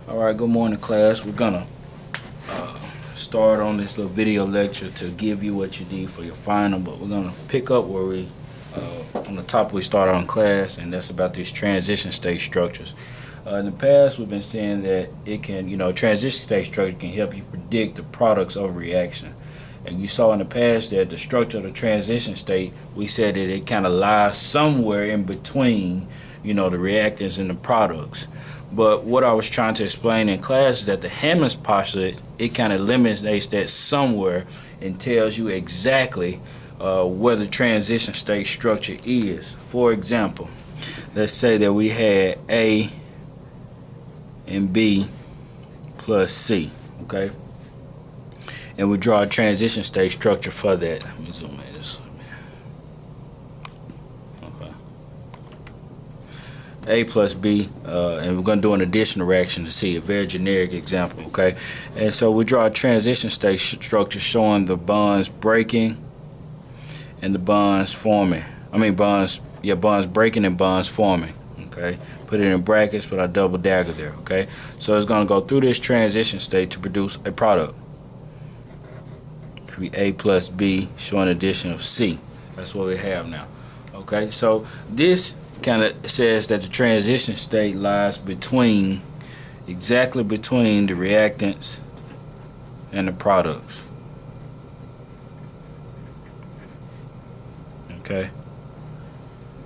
Alright, good morning class. We're gonna start on this little video lecture to give you what you need for your final, but we're gonna pick up where we on the top we started on class, and that's about these transition state structures. In the past we've been saying that it can, transition state structure can help you predict the products of reaction. And you saw in the past that the structure of the transition state, we said that it kind of lies somewhere in between, the reactants and the products. But what I was trying to explain in class is that the Hammond's postulate, it kind of eliminates that somewhere and tells you exactly where the transition state structure is. For example, let's say that we had A and B plus C, okay? And we draw a transition state structure for that. Let me zoom in this. Okay. A plus B, and we're going to do an additional reaction to see a very generic example, okay? And so we draw a transition state structure showing the bonds breaking and the bonds forming. Bonds breaking and bonds forming, okay? Put it in brackets, put our double dagger there, okay? So it's going to go through this transition state to produce a product. Be A plus B showing addition of C. That's what we have now. Okay, so this kind of says that the transition state lies exactly between the reactants and the products. Okay,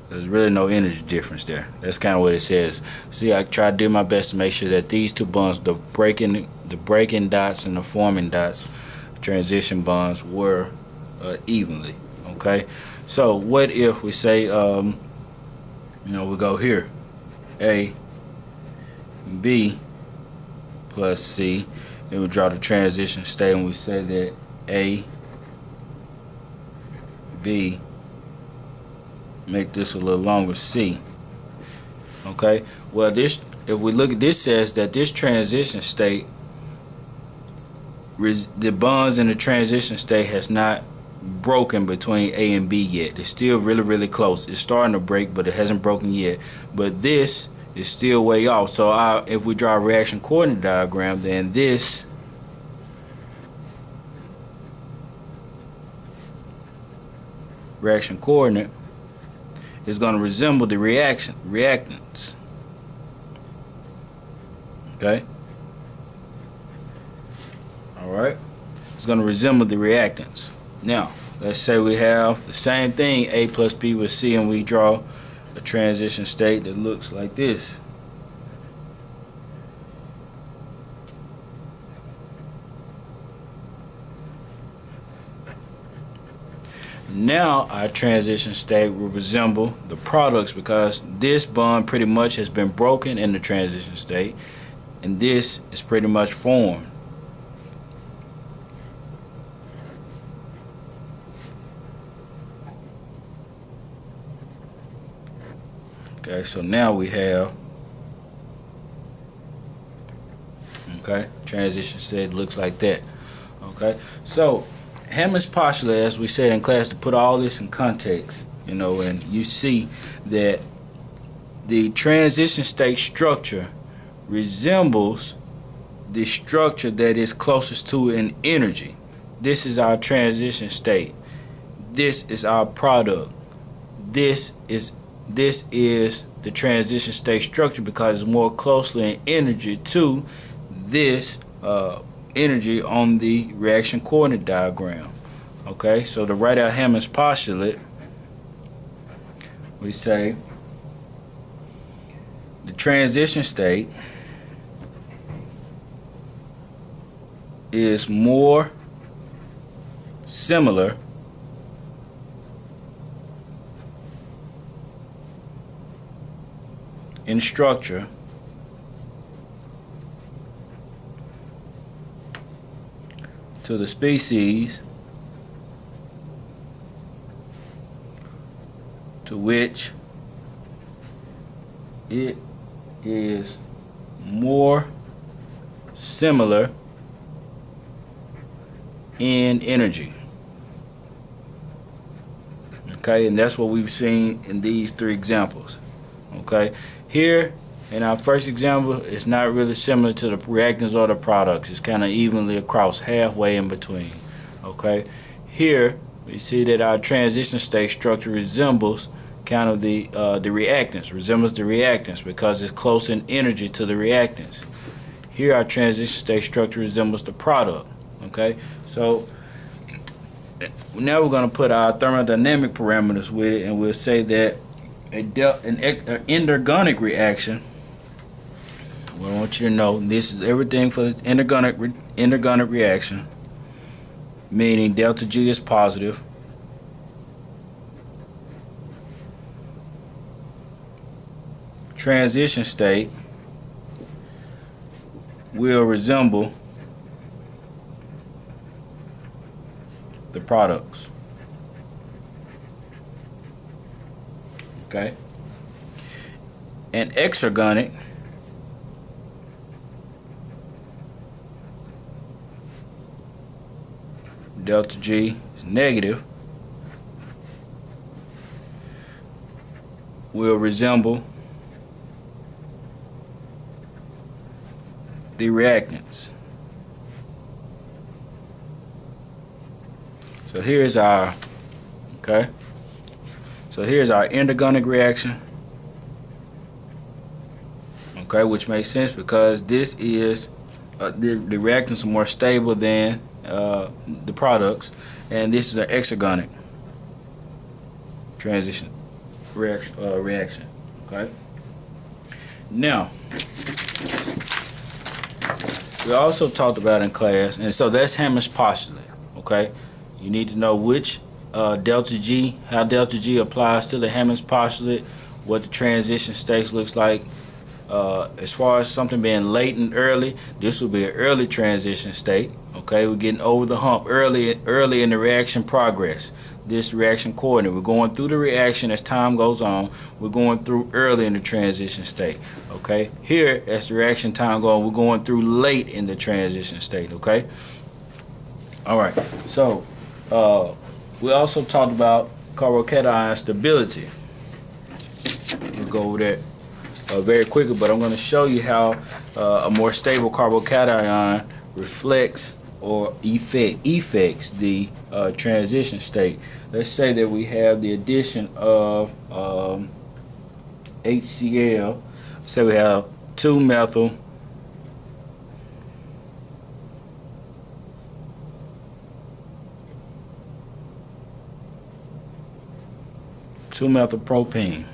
there's really no energy difference there. That's kind of what it says. See, I try to do my best to make sure that these two bonds, the breaking dots and the forming dots, transition bonds, were evenly. Okay, so what if we say we go here, A B plus C, and we draw the transition state, and we say that A B, make this a little longer, C. Okay, well, this, if we look at this, says that this transition state, the bonds in the transition state has not broken between A and B yet. It's still really, really close. It's starting to break, but it hasn't broken yet. But this is still way off. So if we draw a reaction coordinate diagram, then this reaction coordinate is going to resemble the reactants. Okay? Alright, it's going to resemble the reactants. Now, let's say we have the same thing, A plus B with C, and we draw a transition state that looks like this. Now our transition state will resemble the products, because this bond pretty much has been broken in the transition state, and this is pretty much formed. Okay, so now we have, transition state looks like that. Okay, so Hammond's postulate, as we said in class, to put all this in context, and you see that the transition state structure resembles the structure that is closest to an energy. This is our transition state. This is our product. This is the transition state structure, because it's more closely in energy to this energy on the reaction coordinate diagram. Okay, so to write out Hammond's postulate, we say the transition state is more similar in structure to the species to which it is more similar in energy. Okay, and that's what we've seen in these three examples. Okay, here in our first example, it's not really similar to the reactants or the products. It's kind of evenly across, halfway in between. Okay, here we see that our transition state structure resembles kind of the reactants, because it's close in energy to the reactants. Here our transition state structure resembles the product. Okay, so now we're going to put our thermodynamic parameters with it, and we'll say that an endergonic reaction. What I want you to know, this is everything for this endergonic reaction, meaning delta G is positive. Transition state will resemble the products. Okay. And exergonic delta G is negative, will resemble the reactants. So here's our endergonic reaction. Okay, which makes sense because this is the reactants are more stable than the products, and this is an exergonic transition reaction. Okay. Now, we also talked about in class, and so that's Hammond's postulate. Okay, you need to know which delta G, how delta G applies to the Hammond's postulate, what the transition state looks like. As far as something being late and early, this will be an early transition state. Okay, we're getting over the hump early in the reaction progress. This reaction coordinate, we're going through the reaction as time goes on. We're going through early in the transition state. Okay, here as the reaction time goes on, we're going through late in the transition state. Okay, all right. So we also talked about carbocation stability. We'll go over that very quickly, but I'm going to show you how a more stable carbocation reflects or affects the transition state. Let's say that we have the addition of HCl. Say we have 2-methyl propane.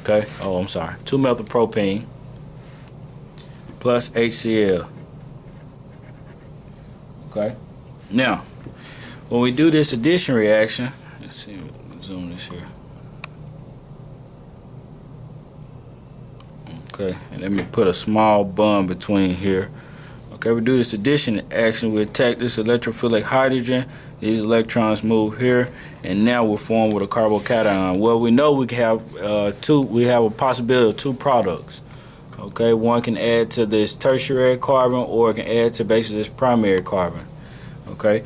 Okay, oh, I'm sorry, 2-methyl propane plus HCl. Okay, now when we do this addition reaction, let's see, zoom this here. Okay, and let me put a small bond between here. Okay, we do this addition action, we attack this electrophilic hydrogen. These electrons move here, and now we're formed with a carbocation. Well, we know we can have we have a possibility of two products. Okay, one can add to this tertiary carbon, or it can add to basically this primary carbon. Okay,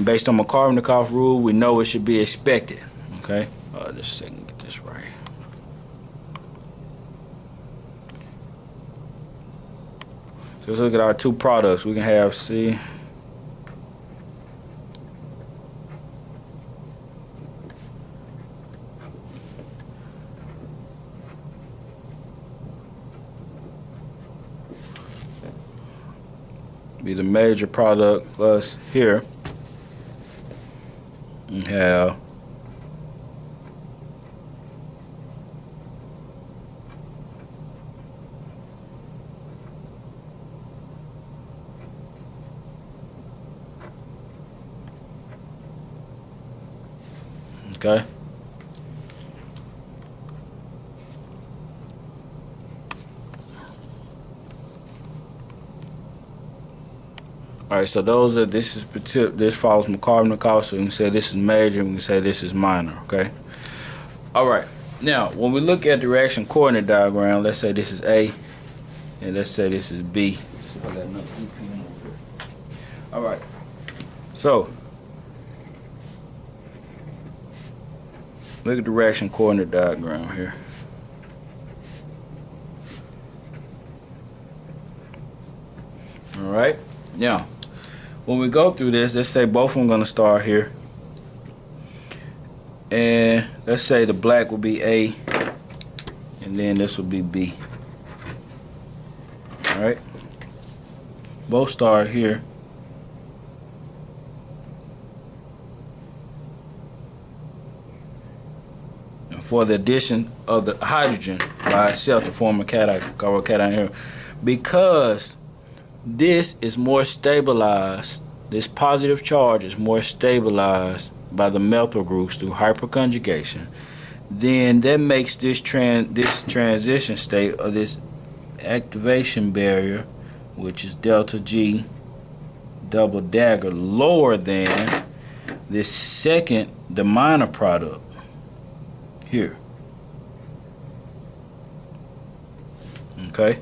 based on the Markovnikov rule, we know it should be expected. Okay, just a second, get this right. So let's look at our two products. We can have C. Be the major product plus here we have okay. Alright, so this follows Markovnikov, so we can say this is major, we can say this is minor, okay? Alright, now when we look at the reaction coordinate diagram, let's say this is A, and let's say this is B. Alright, so Look at the reaction coordinate diagram here. Alright, now when we go through this, let's say both of them going to start here. And let's say the black will be A, and then this will be B. Alright, both start here. And for the addition of the hydrogen by itself to form a carbocation here, because this is more stabilized, this positive charge is more stabilized by the methyl groups through hyperconjugation, then that makes this transition state of this activation barrier, which is delta G double dagger, lower than this second, the minor product here. Okay,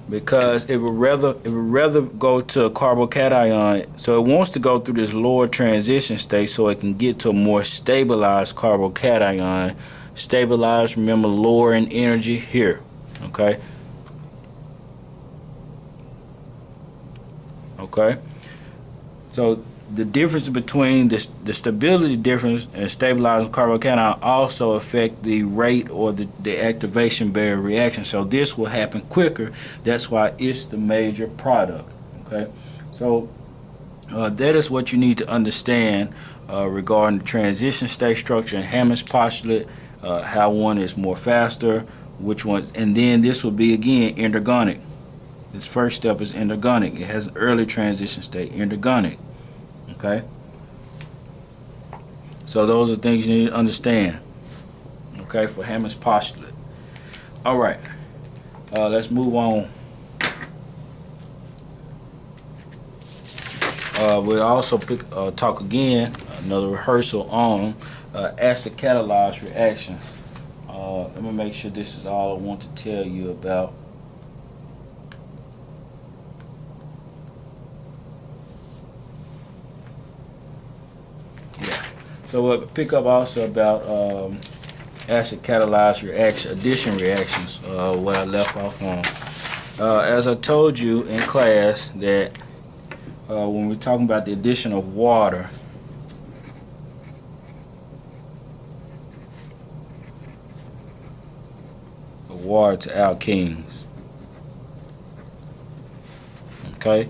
because it would rather go to a carbocation, so it wants to go through this lower transition state so it can get to a more stabilized carbocation. Stabilized, remember, lower in energy here. Okay. Okay. So the difference between the stability difference and stabilizing carbocation also affect the rate or the activation barrier reaction. So this will happen quicker. That's why it's the major product. Okay. So that is what you need to understand regarding the transition state structure and Hammond's postulate, how one is more faster, which ones, and then this will be again endergonic. This first step is endergonic. It has an early transition state, endergonic. Okay, so those are things you need to understand. Okay, for Hammond's postulate. All right, let's move on. We'll also talk again, another rehearsal on acid catalyzed reactions. Let me make sure this is all I want to tell you about. Yeah. So we'll pick up also about acid catalyzed addition reactions, what I left off on. As I told you in class that when we're talking about the addition of water, to alkenes. Okay,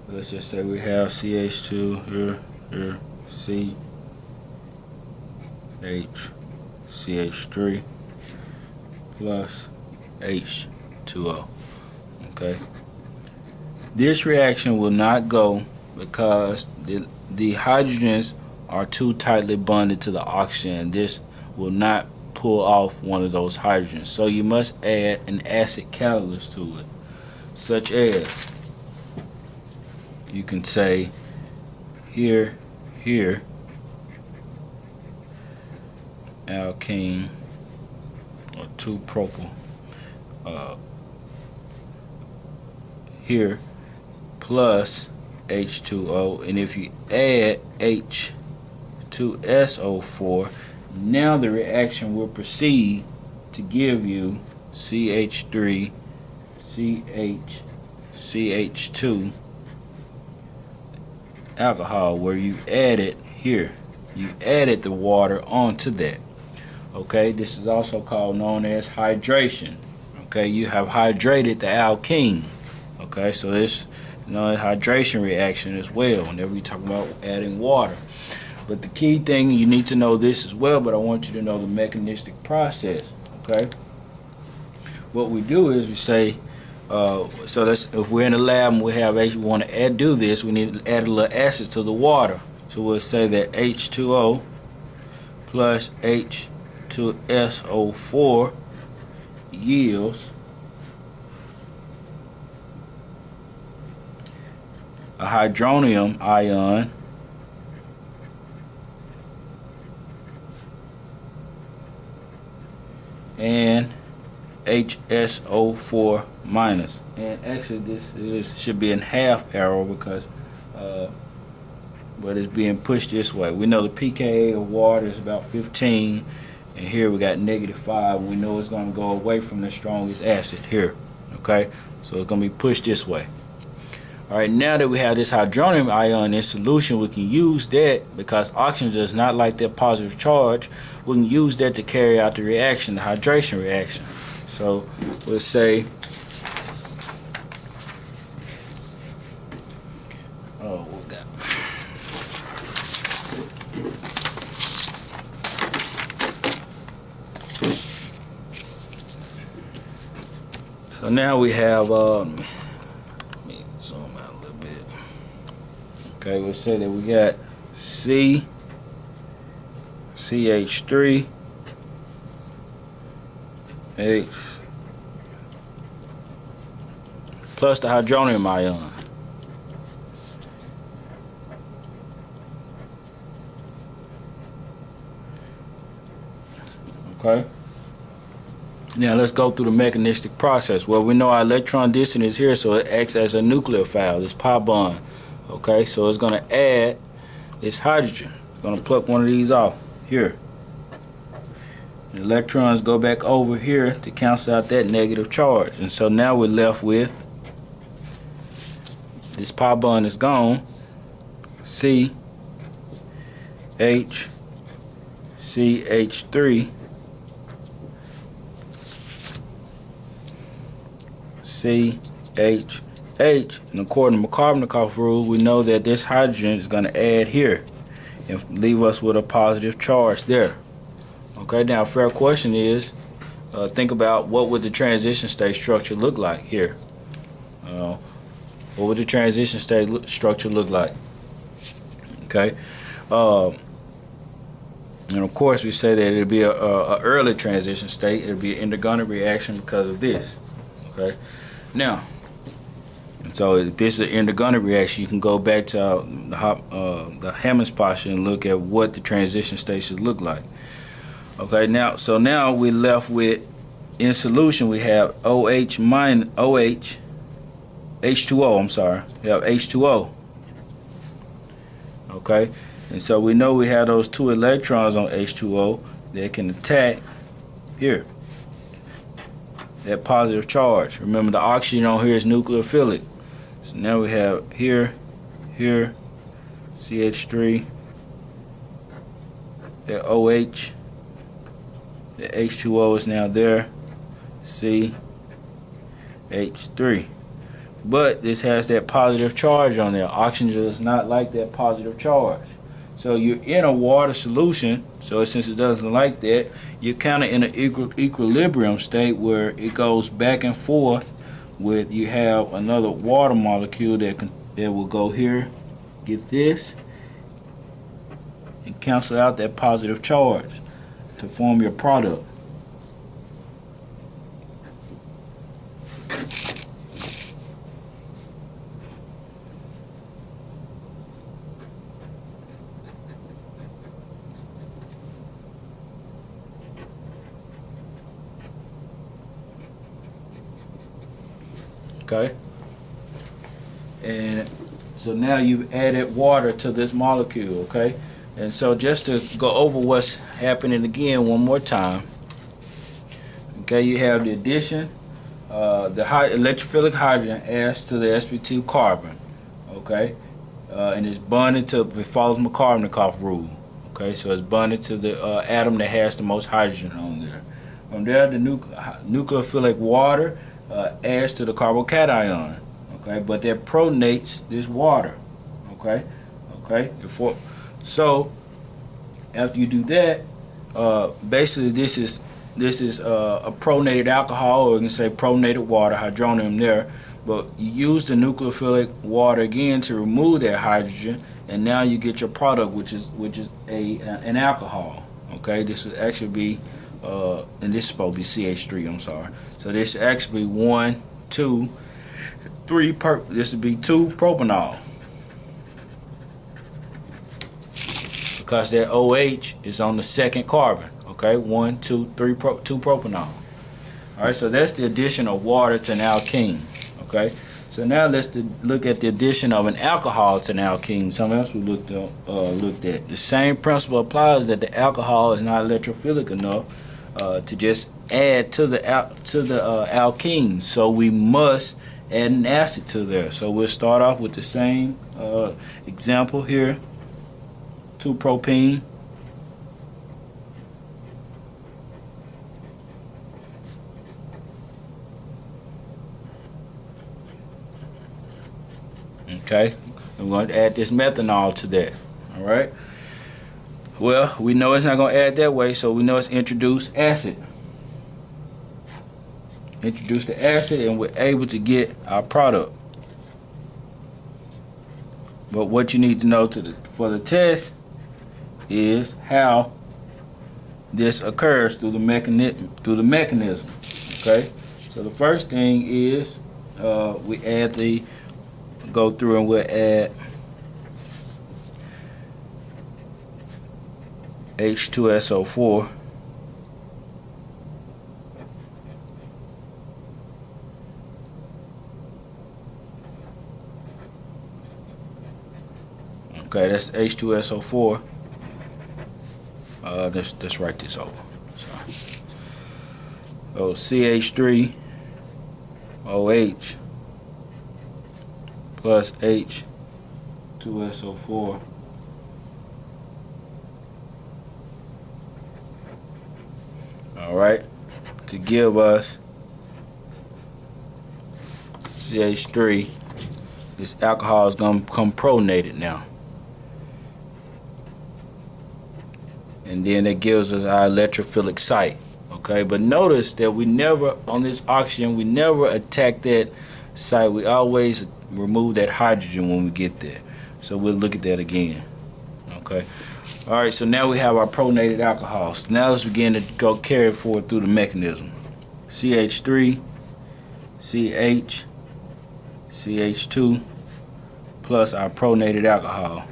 let's just say we have CH2 here, C, H, CH3 plus H2O. Okay, this reaction will not go because the hydrogens are too tightly bonded to the oxygen. This will not pull off one of those hydrogens, so you must add an acid catalyst to it, such as you can say here alkene or 2-propyl, here plus H2O, and if you add H2SO4, now the reaction will proceed to give you CH3 CH2 alcohol, where you added here, you added the water onto that. Okay, this is also known as hydration. Okay, you have hydrated the alkene. Okay, so this hydration reaction as well whenever we talk about adding water. But the key thing, you need to know this as well, but I want you to know the mechanistic process. Okay, what we do is we say, so if we're in the lab and we want to do this, we need to add a little acid to the water. So we'll say that H2O plus H2SO4 yields a hydronium ion and HSO4 minus. And actually this should be in half arrow because but it's being pushed this way. We know the pKa of water is about 15, and here we got -5. We know it's going to go away from the strongest acid here. Okay, so it's going to be pushed this way. Alright, now that we have this hydronium ion in solution, we can use that, because oxygen does not like that positive charge, we can use that to carry out the reaction, the hydration reaction. So let's say, so now we have, let me zoom out a little bit. Okay, we'll say that we got CH3, H, plus the hydronium ion. Okay. Now let's go through the mechanistic process. Well, we know our electron density is here, so it acts as a nucleophile, this pi bond. Okay, so it's going to add this hydrogen. It's going to pluck one of these off here. The electrons go back over here to cancel out that negative charge. And so now we're left with, this pi bond is gone, C, H, CH3, C, H, H, and according to Markovnikov rule, we know that this hydrogen is going to add here and leave us with a positive charge there. Okay, now a fair question is, think about what would the transition state structure look like here. What would the transition state structure look like? Okay, and of course we say that it'll be a early transition state. It'll be an endergonic reaction because of this. Okay. Now, so if this is an endergonic reaction, you can go back to the Hammond's postulate and look at what the transition state should look like. Okay, now we're left with, in solution, we have OH minus OH, H2O. I'm sorry, we have H2O. Okay, and so we know we have those 2 electrons on H2O that can attack here, that positive charge. Remember, the oxygen on here is nucleophilic. So now we have here, CH3, the OH, the H2O is now there, CH3. But this has that positive charge on there. Oxygen does not like that positive charge. So you're in a water solution, so since it doesn't like that, you're kind of in an equilibrium state where it goes back and forth with, you have another water molecule that will go here, get this, and cancel out that positive charge to form your product. Okay, and so now you've added water to this molecule. Okay, and so just to go over what's happening again one more time. Okay, you have the addition, the electrophilic hydrogen adds to the sp2 carbon. Okay, and it's bonded to, it follows Markovnikov rule. Okay, so it's bonded to the atom that has the most hydrogen on there. From there, the nucleophilic water adds to the carbocation, okay, but that protonates this water, okay. So after you do that, basically this is a protonated alcohol, or you can say protonated water, hydronium there, but you use the nucleophilic water again to remove that hydrogen, and now you get your product, which is an alcohol. Okay, this would actually be and this is supposed to be CH3, I'm sorry. So this actually 1, 2, 3, this would be 2 propanol. Because that OH is on the second carbon. Okay, 1, 2, 3, 2 propanol. Alright, so that's the addition of water to an alkene. Okay, So now let's look at the addition of an alcohol to an alkene. Something else we looked at. The same principle applies, that the alcohol is not electrophilic enough to just add to the alkene. So we must add an acid to there. So we'll start off with the same example here. 2-propene. Okay, I'm going to add this methanol to that. All right. Well, we know it's not going to add that way, so we know it's introduce acid. Introduce the acid, and we're able to get our product. But what you need to know for the test is how this occurs through the mechanism. Okay. So the first thing is we add go through and we'll add H2SO4. Okay, that's H2SO4. Let's write this over. Sorry. So CH3OH plus H2SO4 alright, to give us CH3. This alcohol is going to become pronated now, and then it gives us our electrophilic site. Okay, but notice that we never, on this oxygen, we never attack that site. We always remove that hydrogen when we get there. So we'll look at that again. Okay. All right, so now we have our pronated alcohols. Now let's begin to go carry it forward through the mechanism. CH3, CH, CH2 plus our pronated alcohol.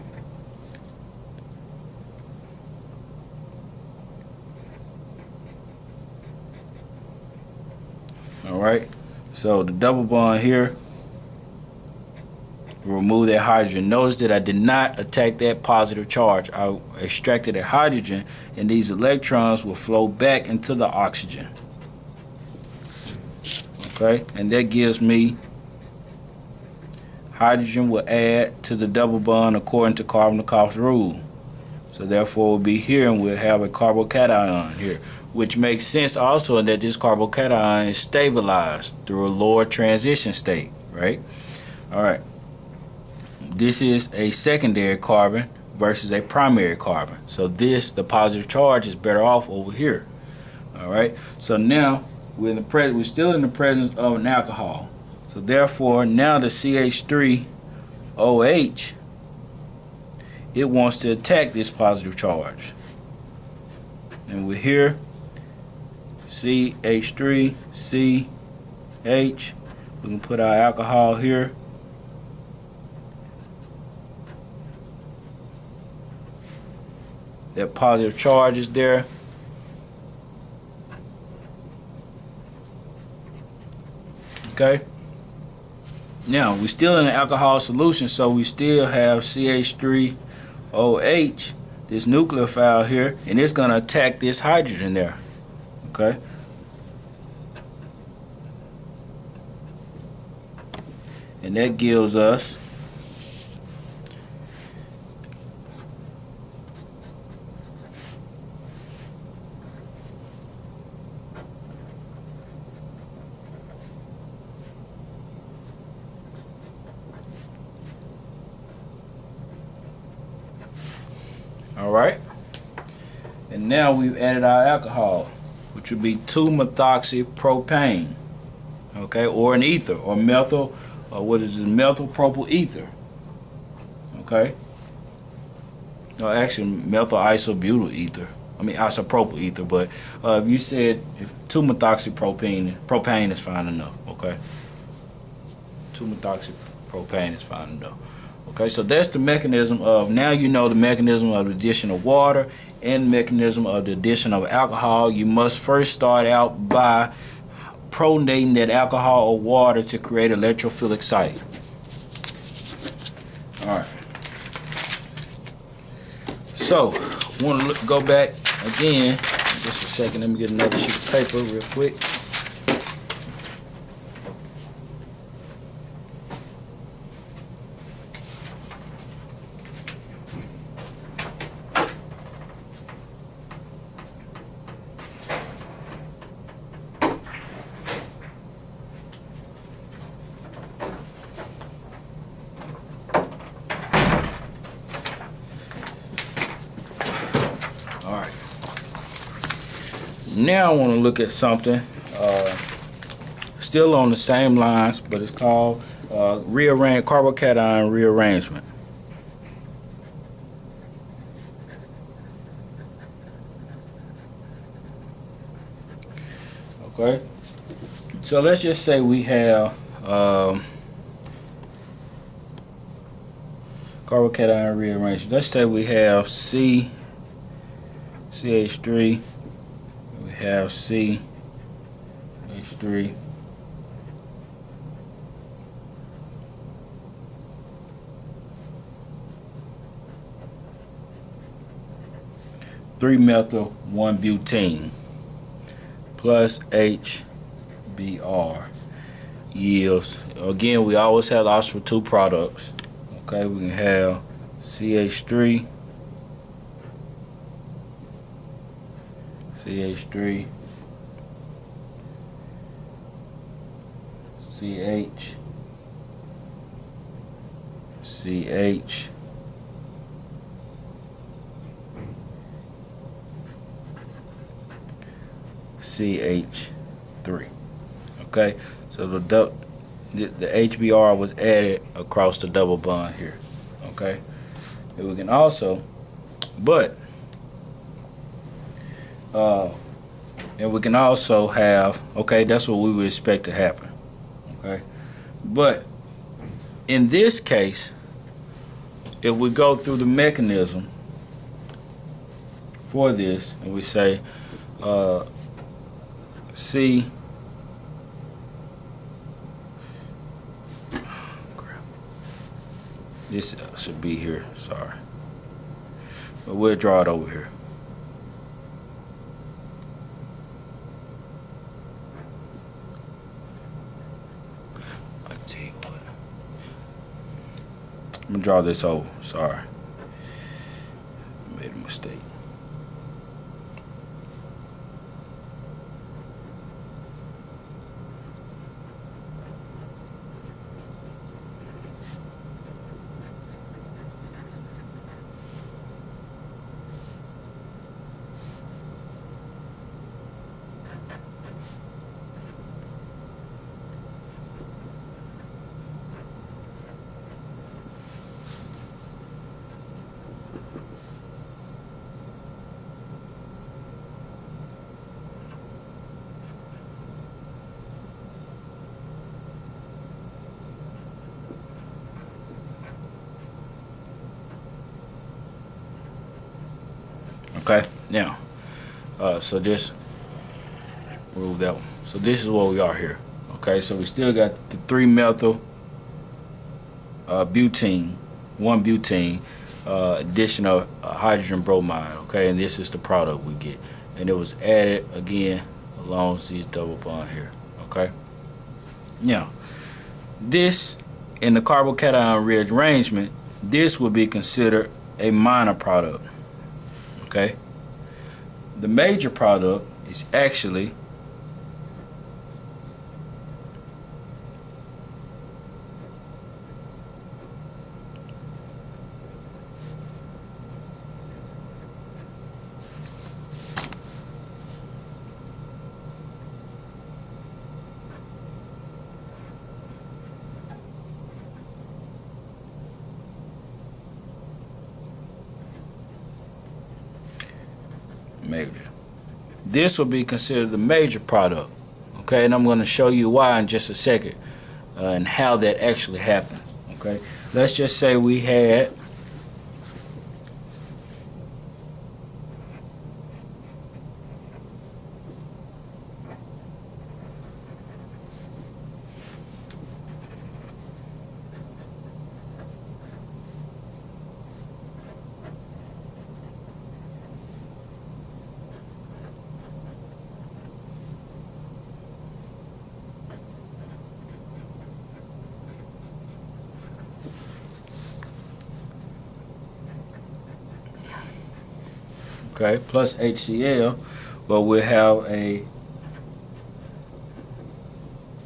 All right, so the double bond here, remove that hydrogen. Notice that I did not attack that positive charge. I extracted a hydrogen, and these electrons will flow back into the oxygen. Okay, and that gives me hydrogen will add to the double bond according to Carbon-Cox rule. So therefore we'll be here, and we'll have a carbocation here, which makes sense also in that this carbocation is stabilized through a lower transition state, right? All right. This is a secondary carbon versus a primary carbon. So the positive charge is better off over here. All right. So now we're still in the presence of an alcohol. So therefore now the CH3OH, it wants to attack this positive charge. And we're here, CH3CH. We can put our alcohol here. That positive charge is there. Okay. Now we're still in an alcohol solution, so we still have CH3OH, this nucleophile here, and it's going to attack this hydrogen there. Okay. And that gives us alright, and now we've added our alcohol, which would be 2-methoxypropane, okay, or an ether, or methyl, or what is this, methyl propyl ether, okay, no, actually methyl isobutyl ether, I mean isopropyl ether, but if you said if 2-methoxypropane is fine enough, okay, 2-methoxypropane is fine enough. Okay, so that's the mechanism of, now you know the mechanism of the addition of water and mechanism of the addition of alcohol. You must first start out by protonating that alcohol or water to create electrophilic site. Alright. So, want to go back again. Just a second. Let me get another sheet of paper real quick. Alright. Now I want to look at something still on the same lines, but it's called carbocation rearrangement. Okay, so let's just say we have carbocation rearrangement. Let's say we have CH3, we have CH3, methyl 1-butene plus HBr yields. Again, we always have loss for two products. Okay, we can have CH3, CH, CH3. Okay, so the HBr was added across the double bond here. Okay, and we can also, and we can also have, okay, that's what we would expect to happen. Okay, but in this case, if we go through the mechanism for this and we say this should be here, sorry, but we'll draw it over here. I'll tell you what, I'm gonna draw this over, sorry, made a mistake. Okay, now, so just remove that one. So this is where we are here. Okay, so we still got the 3-methyl butene, 1-butene, addition of hydrogen bromide. Okay, and this is the product we get, and it was added again along these double bond here. Okay, now this in the carbocation rearrangement, this would be considered a minor product. Okay, the major product is actually major. This will be considered the major product. Okay, and I'm going to show you why in just a second, and how that actually happened. Okay, let's just say we had okay, plus HCl, well, we'll have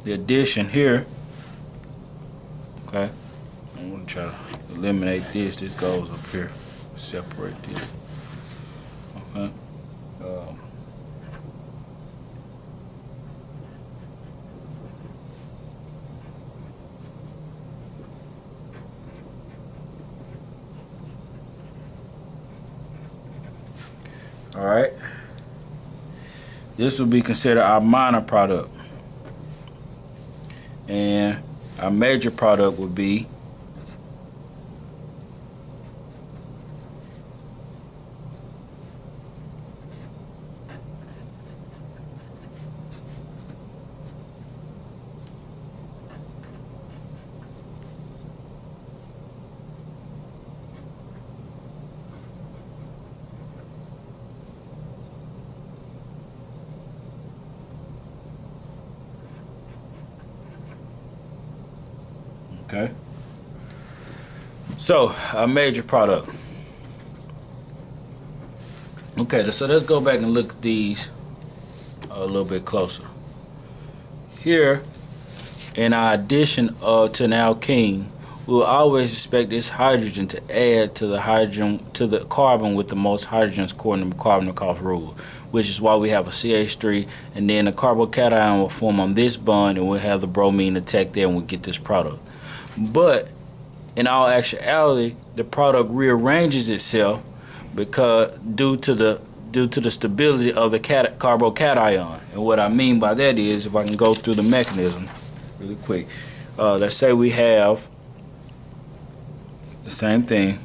the addition here, okay. I'm going to try to eliminate this. This goes up here. Separate this. Okay. All right. This will be considered our minor product, and our major product would be okay. So our major product. Okay, so let's go back and look at these a little bit closer. Here, in our addition to an alkene, we'll always expect this hydrogen to add to the carbon with the most hydrogens according to the Markovnikov rule, which is why we have a CH3, and then the carbocation will form on this bond, and we'll have the bromine attack there, and we'll get this product. But in all actuality, the product rearranges itself because due to the stability of the carbocation. And what I mean by that is, if I can go through the mechanism really quick, let's say we have the same thing.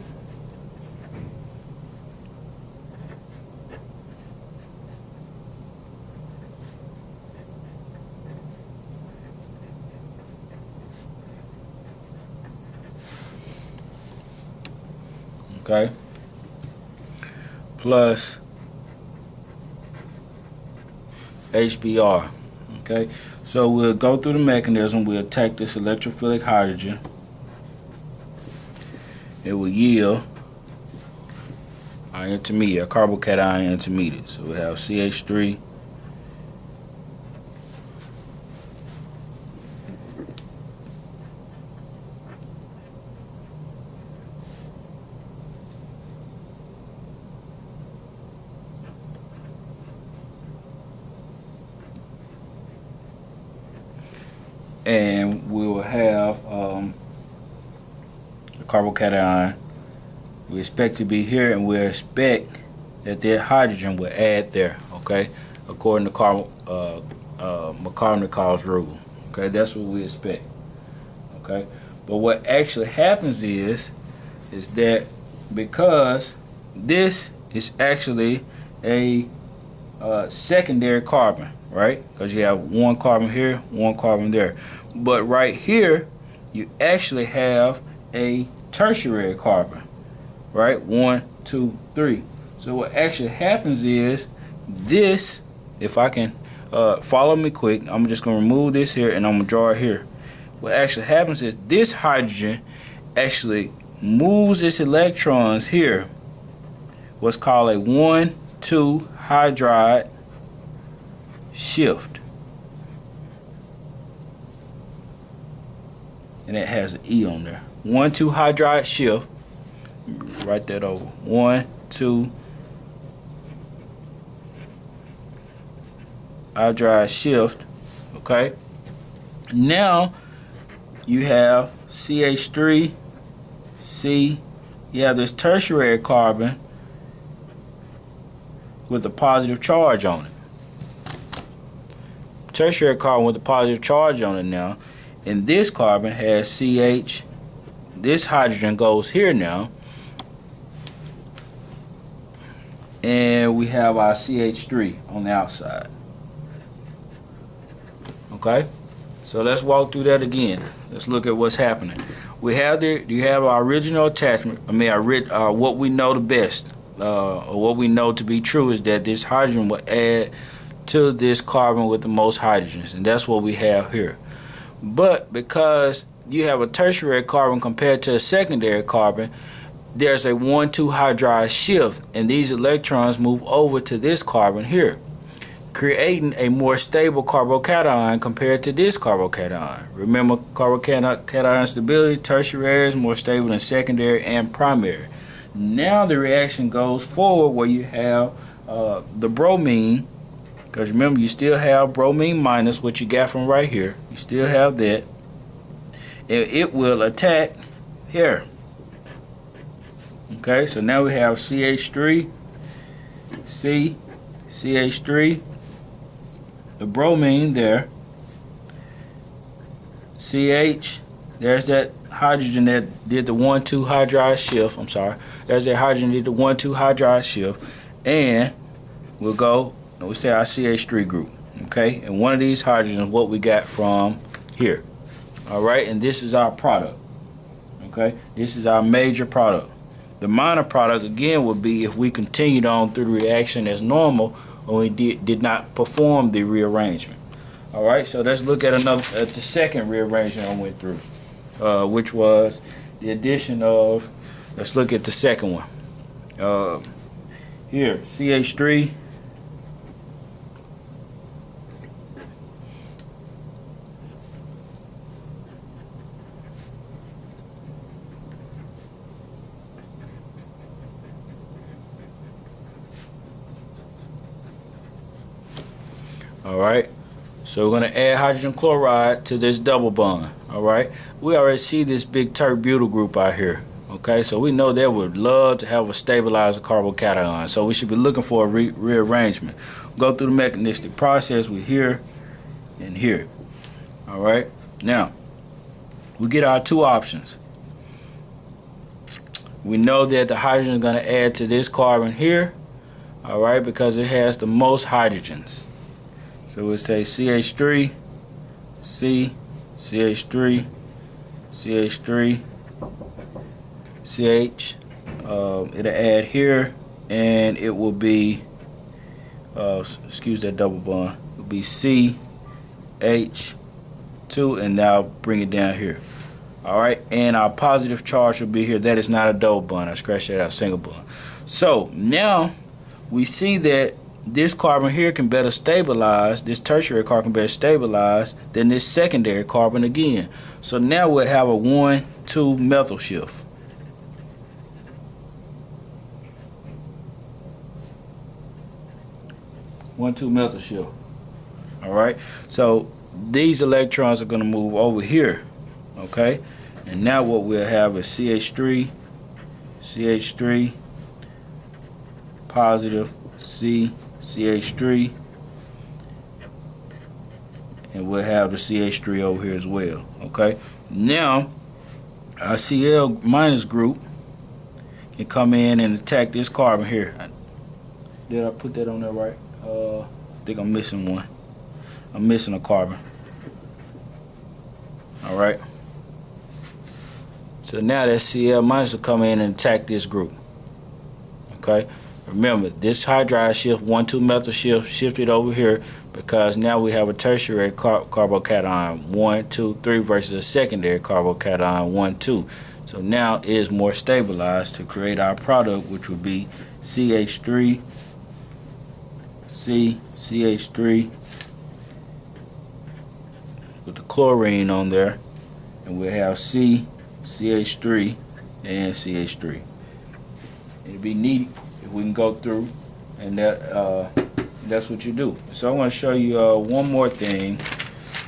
Okay, plus HBr. Okay, so we'll go through the mechanism. We'll take this electrophilic hydrogen. It will yield our intermediate, our carbocation intermediate. So we have CH3, and we will have the carbocation. We expect to be here, and we expect that that hydrogen will add there. Okay, according to Markovnikov's rule. Okay, that's what we expect. Okay, but what actually happens is that because this is actually a secondary carbon, right? Because you have one carbon here, one carbon there. But right here, you actually have a tertiary carbon, right? 1, 2, 3. So what actually happens is this, if I can follow me quick, I'm just going to remove this here and I'm going to draw it here. What actually happens is this hydrogen actually moves its electrons here, what's called a 1-2 hydride shift, and it has an E on there. 1-2 hydride shift. Write that over. 1-2 hydride shift. Okay. Now you have CH3, C. You have this tertiary carbon with a positive charge on it. Tertiary carbon with a positive charge on it now, and this carbon has CH. This hydrogen goes here now, and we have our CH3 on the outside. Okay, so let's walk through that again. Let's look at what's happening. We have you have our original attachment. I mean, what we know the best, or what we know to be true, is that this hydrogen will add to this carbon with the most hydrogens, and that's what we have here. But because you have a tertiary carbon compared to a secondary carbon, there's a 1,2 hydride shift, and these electrons move over to this carbon here, creating a more stable carbocation compared to this carbocation. Remember, carbocation stability, tertiary is more stable than secondary and primary. Now the reaction goes forward where you have the bromine, because remember you still have bromine minus what you got from right here. You still have that. And it will attack here. Okay, so now we have CH3, C, CH3, the bromine there, CH, there's that hydrogen that did the 1,2 hydride shift. I'm sorry, there's that hydrogen that did the 1,2 hydride shift, and we'll go and we say our CH3 group. Okay, and one of these hydrogens, what we got from here. All right, and this is our product. Okay, this is our major product. The minor product again would be if we continued on through the reaction as normal when we did not perform the rearrangement. All right, so let's look at the second rearrangement I went through, which was the addition of. Let's look at the second one. Here, CH3. Alright, so we're going to add hydrogen chloride to this double bond. Alright, we already see this big tert-butyl group out here. Okay, so we know they would love to have a stabilizer carbocation, so we should be looking for a rearrangement. Go through the mechanistic process with here and here. Alright, now we get our two options. We know that the hydrogen is going to add to this carbon here, alright, because it has the most hydrogens. So we'll say CH3, C, CH3, CH3, CH. It'll add here, and it will be, excuse that double bond, it will be C, H, 2, and now bring it down here. Alright, and our positive charge will be here. That is not a double bond. I scratched that out, single bond. So now we see that this carbon here can better stabilize, this tertiary carbon can better stabilize than this secondary carbon again. So now we'll have a 1,2 methyl shift. Methyl shift. Alright, so these electrons are going to move over here. Okay, and now what we'll have is CH3, CH3, positive, C, CH3, and we'll have the CH3 over here as well. Okay, now our Cl minus group can come in and attack this carbon here. Did I put that on there right? I think I'm missing one. I'm missing a carbon. Alright, so now that Cl minus will come in and attack this group. Okay, remember this hydride shift, 1,2 methyl shift, shifted over here because now we have a tertiary carbocation 1, 2, 3 versus a secondary carbocation 1, 2. So now it is more stabilized to create our product, which would be CH3, C, CH3 with the chlorine on there, and we'll have C, CH3, and CH3. It'd be neat if we can go through, and that's what you do. So I want to show you one more thing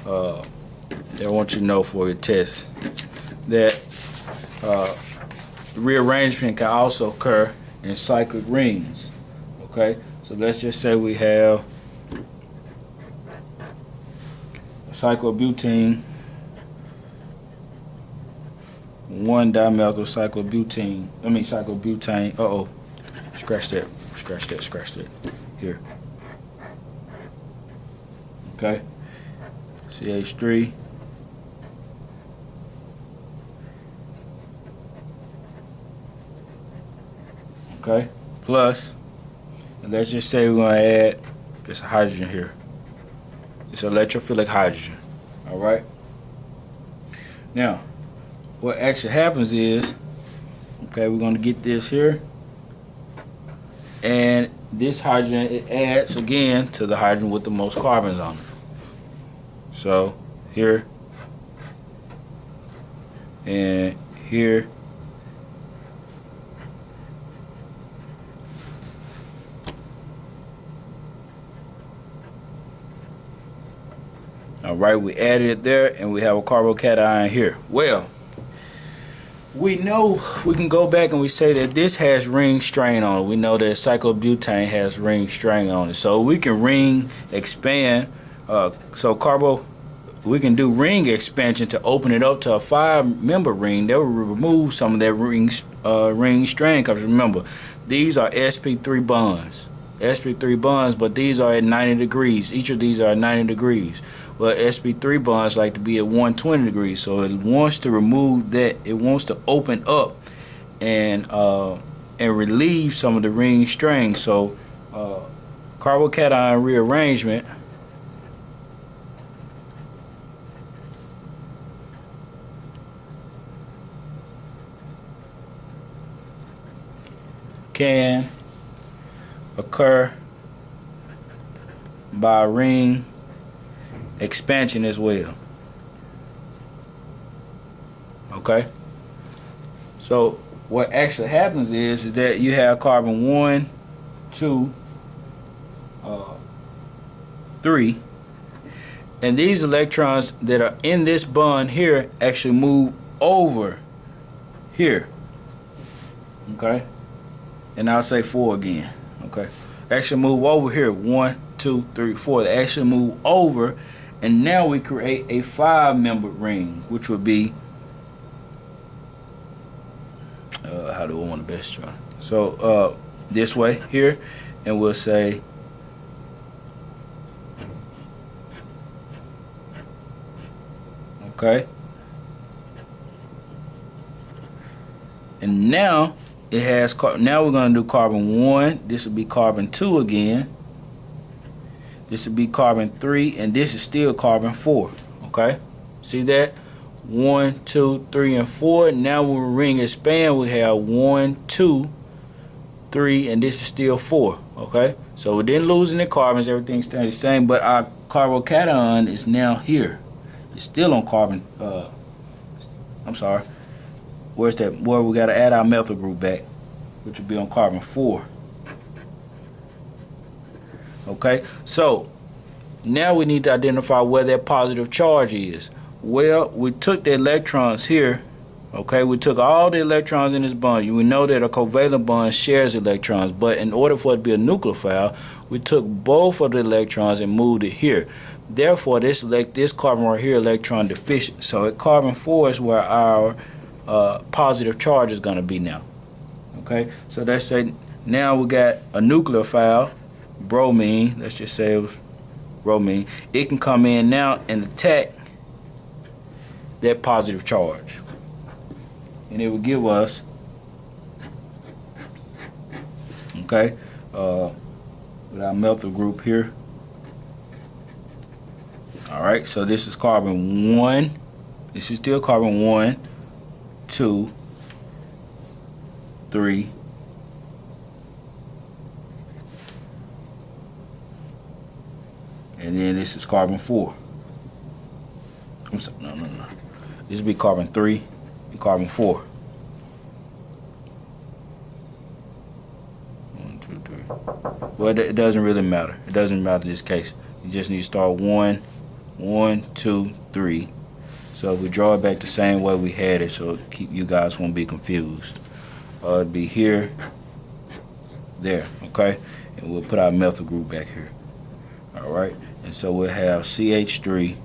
that I want you to know for your test, that rearrangement can also occur in cyclic rings. Okay, so let's just say we have cyclobutene, 1-dimethyl cyclobutene. cyclobutane. Scratch that. Here. Okay. CH3. Okay. Plus, and let's just say we're going to add this hydrogen here. It's electrophilic hydrogen. Alright? Now, what actually happens is, Okay, we're going to get this here, and this hydrogen, it adds again to the hydrogen with the most carbons on it. So here and here. All right, we added it there, and we have a carbocation here. Well, we know we can go back and we say that this has ring strain on it. We know that cyclobutane has ring strain on it. So we can ring expand. We can do ring expansion to open it up to a 5-member ring. That will remove some of that ring strain. Because remember, these are sp3 bonds. sp3 bonds, but these are at 90 degrees. Each of these are at 90 degrees. Well, sp3 bonds like to be at 120 degrees, so it wants to remove that. It wants to open up and relieve some of the ring strain. So carbocation rearrangement can occur by ring expansion as well. Okay, so what actually happens is that you have carbon 1, 2, 3, and these electrons that are in this bond here actually move over here. Okay, and I'll say 4 again. Okay, actually move over here. 1, 2, 3, 4. They actually move over. And now we create a 5-membered ring, which would be, how do I want to best try? So this way here, and we'll say okay. And now it has, now we're going to do carbon 1. This will be carbon 2 again. This would be carbon 3, and this is still carbon 4. Okay, see that? 1, 2, 3, and 4. Now when we ring expand, we have 1, 2, 3, and this is still 4. Okay, so we didn't lose any carbons. Everything stays the same, but our carbocation is now here. It's still on carbon. I'm sorry. Where's that? Where we got to add our methyl group back, which will be on carbon 4. Okay, so now we need to identify where that positive charge is. Well, we took the electrons here. Okay, we took all the electrons in this bond. You will know that a covalent bond shares electrons, but in order for it to be a nucleophile, we took both of the electrons and moved it here. Therefore, this carbon right here electron deficient. So at carbon 4 is where our positive charge is going to be now. Okay, so let's say now we got a nucleophile. Bromine, let's just say it was bromine. It can come in now and attack that positive charge, and it will give us, okay, with our methyl group here. All right, so this is carbon 1. This is still carbon 1, 2, 3. And then this is carbon 4. I'm sorry, no. This would be carbon 3 and carbon 4. 1, 2, 3. Well, it doesn't really matter. It doesn't matter in this case. You just need to start 1, 1, 2, 3. So if we draw it back the same way we had it, so you guys won't be confused. It'd be here, there, okay? And we'll put our methyl group back here. All right, and so we'll have CH3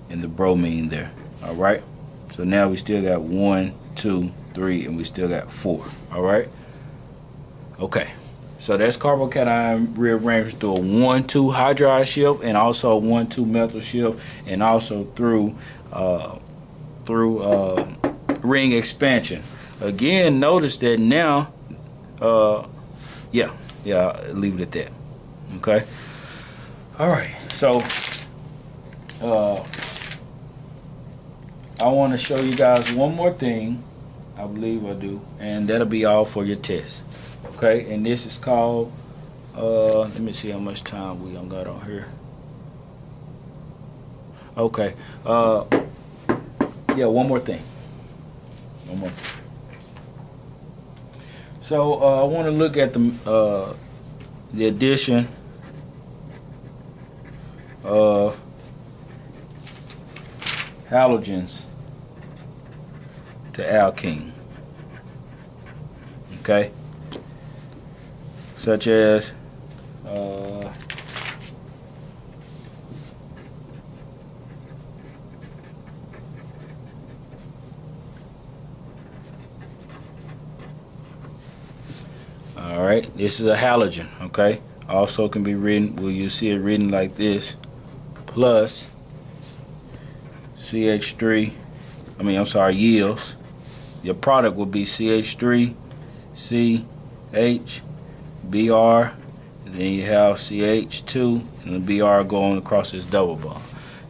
and the bromine there. All right, so now we still got 1, 2, 3, and we still got 4. All right, okay, so that's carbocation rearranged through a 1,2 hydride shift and also a 1,2 methyl shift, and also through ring expansion. Again, notice that now, yeah, leave it at that. Okay. All right, so I want to show you guys one more thing. I believe I do. And that'll be all for your test. Okay, and this is called, let me see how much time we got on here. Okay, yeah, one more thing. So I want to look at the addition of halogens to alkene. Okay, such as all right, this is a halogen. Okay, also can be written, well, you see it written like this, plus CH3, I'm sorry, yields. Your product will be CH3, CH, Br, and then you have CH2, and the Br going across this double bond.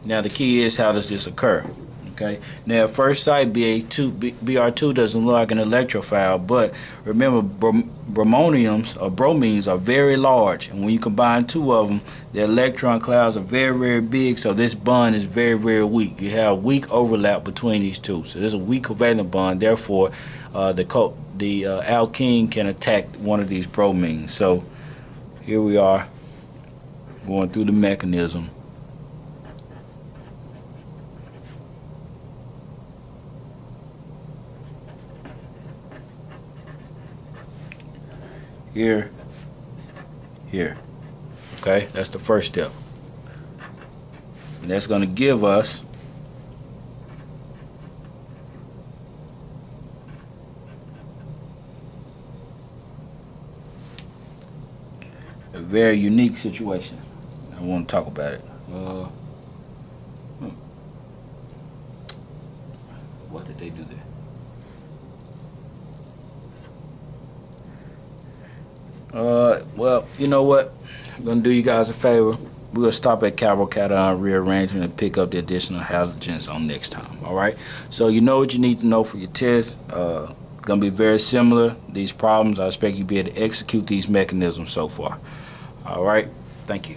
Now the key is, how does this occur? Okay. Now at first sight, Br2 doesn't look like an electrophile, but remember, bromoniums or bromines are very large, and when you combine two of them, the electron clouds are very, very big, so this bond is very, very weak. You have weak overlap between these two, so there's a weak covalent bond. Therefore, the alkene can attack one of these bromines. So here we are going through the mechanism. Here, here. Okay, that's the first step. And that's going to give us a very unique situation. I want to talk about it. What did they do there? Well, you know what? I'm going to do you guys a favor. We're going to stop at carbocation rearrangement and pick up the additional halogens on next time. Alright? So you know what you need to know for your test. Going to be very similar. These problems, I expect you to be able to execute these mechanisms so far. Alright? Thank you.